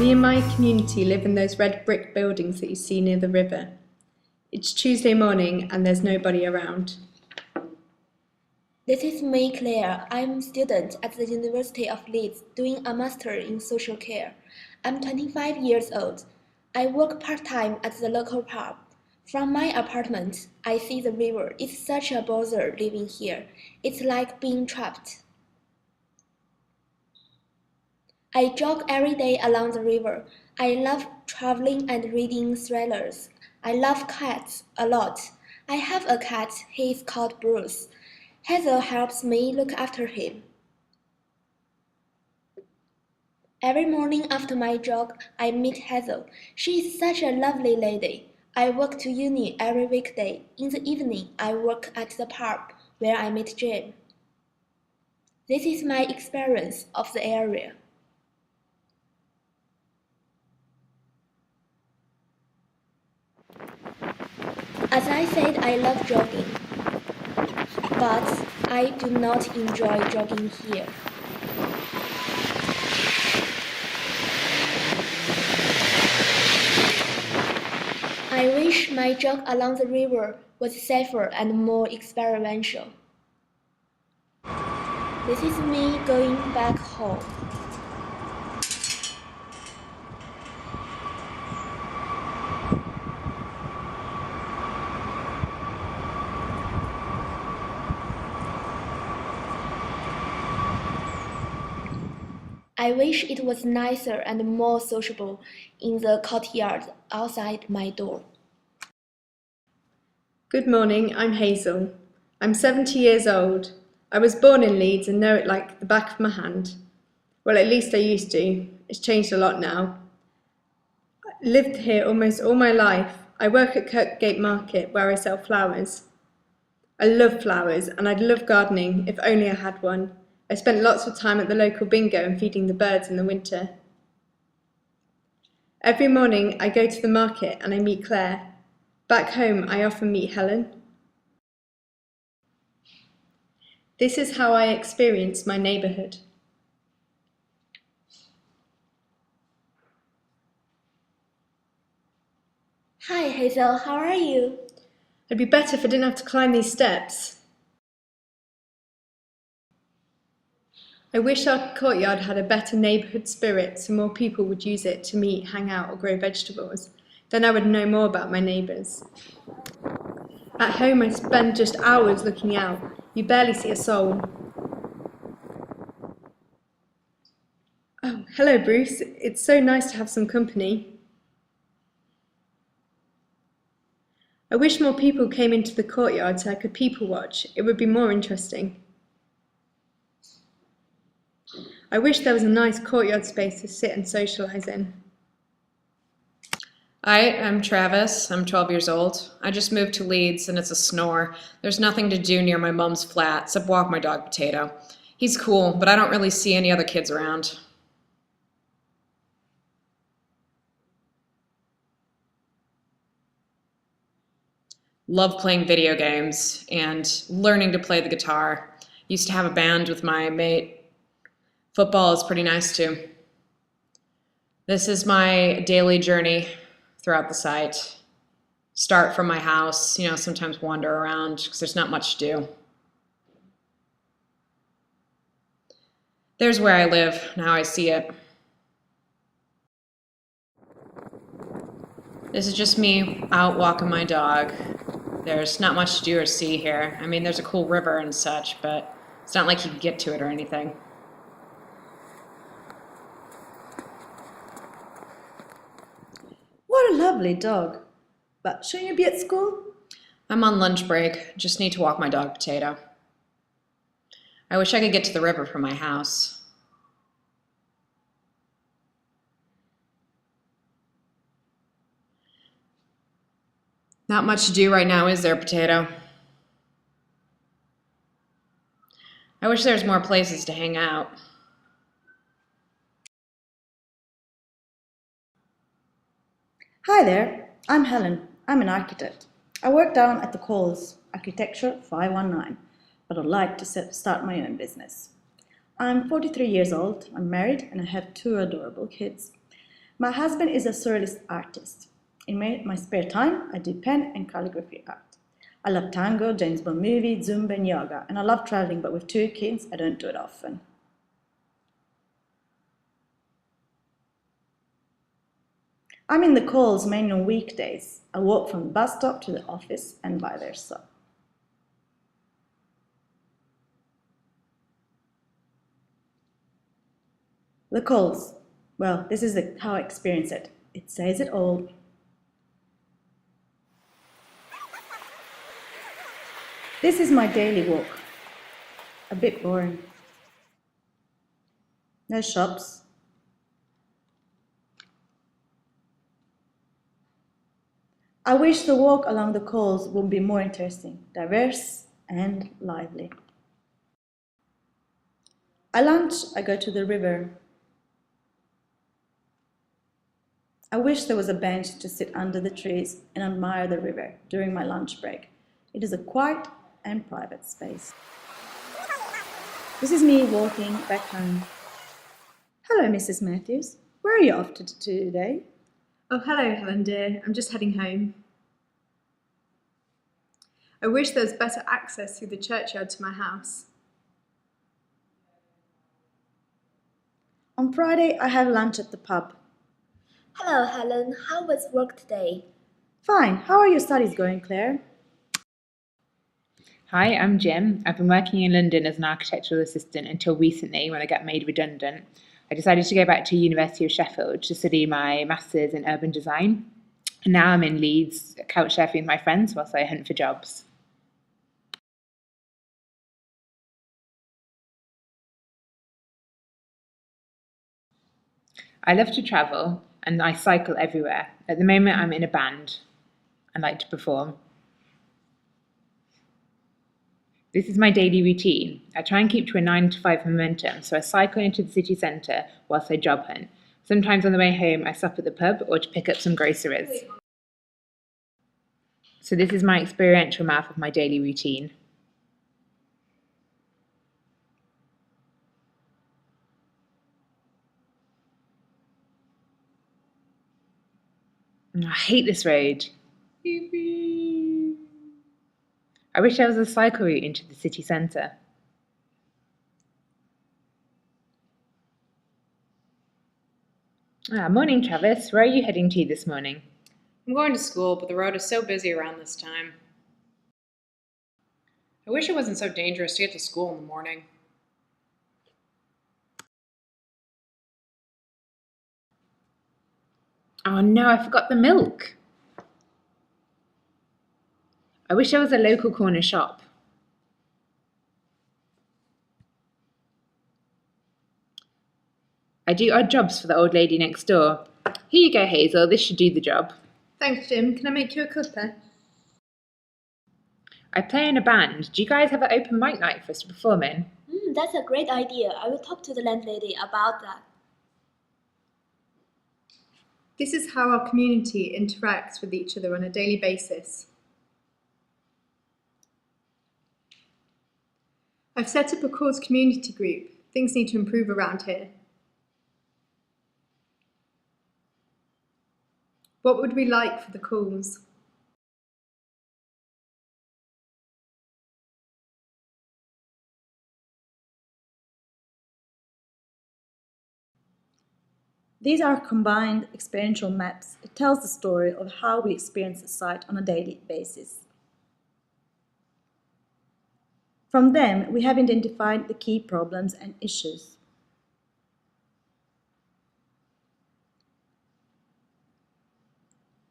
We in my community live in those red brick buildings that you see near the river. It's Tuesday morning and there's nobody around. This is me, Claire. I'm a student at the University of Leeds doing a master in social care. I'm 25 years old. I work part-time at the local pub. From my apartment, I see the river. It's such a bother living here. It's like being trapped. I jog every day along the river. I love traveling and reading thrillers. I love cats a lot. I have a cat. He is called Bruce. Hazel helps me look after him. Every morning after my jog, I meet Hazel. She is such a lovely lady. I walk to uni every weekday. In the evening, I work at the pub where I meet Jim. This is my experience of the area. As I said, I love jogging, but I do not enjoy jogging here. I wish my jog along the river was safer and more experiential. This is me going back home. I wish it was nicer and more sociable in the courtyard outside my door. Good morning, I'm Hazel. I'm 70 years old. I was born in Leeds and know it like the back of my hand. Well, at least I used to. It's changed a lot now. I lived here almost all my life. I work at Kirkgate Market where I sell flowers. I love flowers and I'd love gardening if only I had one. I spent lots of time at the local bingo and feeding the birds in the winter. Every morning I go to the market and I meet Claire. Back home I often meet Helen. This is how I experience my neighbourhood. Hi Hazel, how are you? It'd be better if I didn't have to climb these steps. I wish our courtyard had a better neighbourhood spirit so more people would use it to meet, hang out or grow vegetables. Then I would know more about my neighbours. At home I spend just hours looking out. You barely see a soul. Oh, hello Bruce. It's so nice to have some company. I wish more people came into the courtyard so I could people watch. It would be more interesting. I wish there was a nice courtyard space to sit and socialise in. Hi, I'm Travis. I'm 12 years old. I just moved to Leeds and it's a snore. There's nothing to do near my mom's flat except walk my dog Potato. He's cool, but I don't really see any other kids around. Love playing video games and learning to play the guitar. Used to have a band with my mate. Football is pretty nice too. This is my daily journey throughout the site. Start from my house, sometimes wander around because there's not much to do. There's where I live, now I see it. This is just me out walking my dog. There's not much to do or see here. I mean, there's a cool river and such, but it's not like you can get to it or anything. What a lovely dog. But shouldn't you be at school? I'm on lunch break. Just need to walk my dog Potato. I wish I could get to the river from my house. Not much to do right now, is there, Potato? I wish there was more places to hang out. Hi there, I'm Helen. I'm an architect. I work down at the Coles, Architecture 519, but I'd like to start my own business. I'm 43 years old, I'm married, and I have two adorable kids. My husband is a surrealist artist. In my spare time, I do pen and calligraphy art. I love tango, James Bond movies, Zumba and yoga, and I love traveling, but with 2 kids, I don't do it often. I'm in the calls mainly on weekdays. I walk from the bus stop to the office and vice versa. The calls. Well, this is how I experience it. It says it all. This is my daily walk. A bit boring. No shops. I wish the walk along the coals would be more interesting, diverse and lively. At lunch, I go to the river. I wish there was a bench to sit under the trees and admire the river during my lunch break. It is a quiet and private space. This is me walking back home. Hello, Mrs. Matthews. Where are you off to today? Oh, hello, Helen dear. I'm just heading home. I wish there was better access through the churchyard to my house. On Friday, I have lunch at the pub. Hello, Helen. How was work today? Fine. How are your studies going, Claire? Hi, I'm Jim. I've been working in London as an architectural assistant until recently when I got made redundant. I decided to go back to University of Sheffield to study my Masters in Urban Design. And now I'm in Leeds, couch surfing with my friends whilst I hunt for jobs. I love to travel and I cycle everywhere. At the moment, I'm in a band and like to perform. This is my daily routine. I try and keep to a 9 to 5 momentum, so I cycle into the city centre whilst I job hunt. Sometimes on the way home, I stop at the pub or to pick up some groceries. So this is my experiential map of my daily routine. I hate this road. I wish there was a cycle route into the city centre. Morning, Travis. Where are you heading to this morning? I'm going to school, but the road is so busy around this time. I wish it wasn't so dangerous to get to school in the morning. Oh no, I forgot the milk. I wish there was a local corner shop. I do odd jobs for the old lady next door. Here you go, Hazel. This should do the job. Thanks, Jim. Can I make you a cuppa? I play in a band. Do you guys have an open mic night for us to perform in? That's a great idea. I will talk to the landlady about that. This is how our community interacts with each other on a daily basis. I've set up a calls community group. Things need to improve around here. What would we like for the calls? These are combined experiential maps. It tells the story of how we experience the site on a daily basis. From them, we have identified the key problems and issues.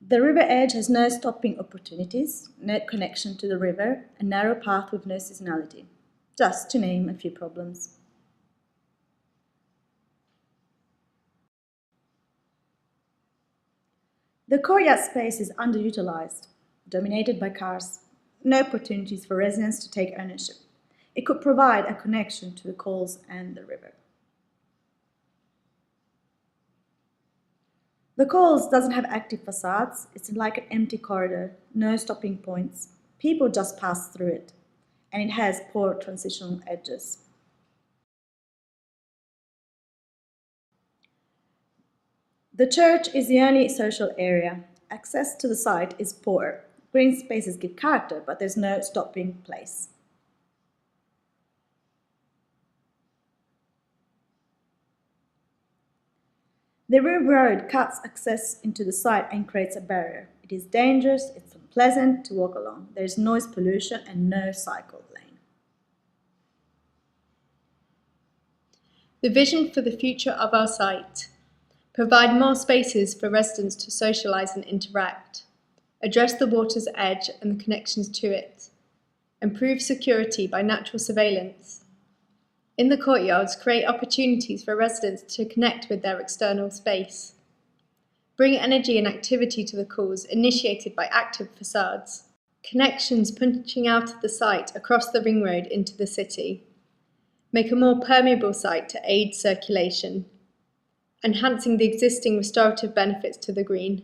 The river edge has no stopping opportunities, no connection to the river, a narrow path with no seasonality, just to name a few problems. The courtyard space is underutilized, dominated by cars, no opportunities for residents to take ownership. It could provide a connection to the coals and the river. The coals doesn't have active facades, it's like an empty corridor, no stopping points. People just pass through it, and it has poor transitional edges. The church is the only social area. Access to the site is poor. Green spaces give character, but there's no stopping place. The river road cuts access into the site and creates a barrier. It is dangerous, it's unpleasant to walk along. There is noise pollution and no cycle lane. The vision for the future of our site: provide more spaces for residents to socialise and interact, address the water's edge and the connections to it, improve security by natural surveillance. In the courtyards, create opportunities for residents to connect with their external space. Bring energy and activity to the calls initiated by active facades. Connections punching out of the site across the ring road into the city. Make a more permeable site to aid circulation. Enhancing the existing restorative benefits to the green.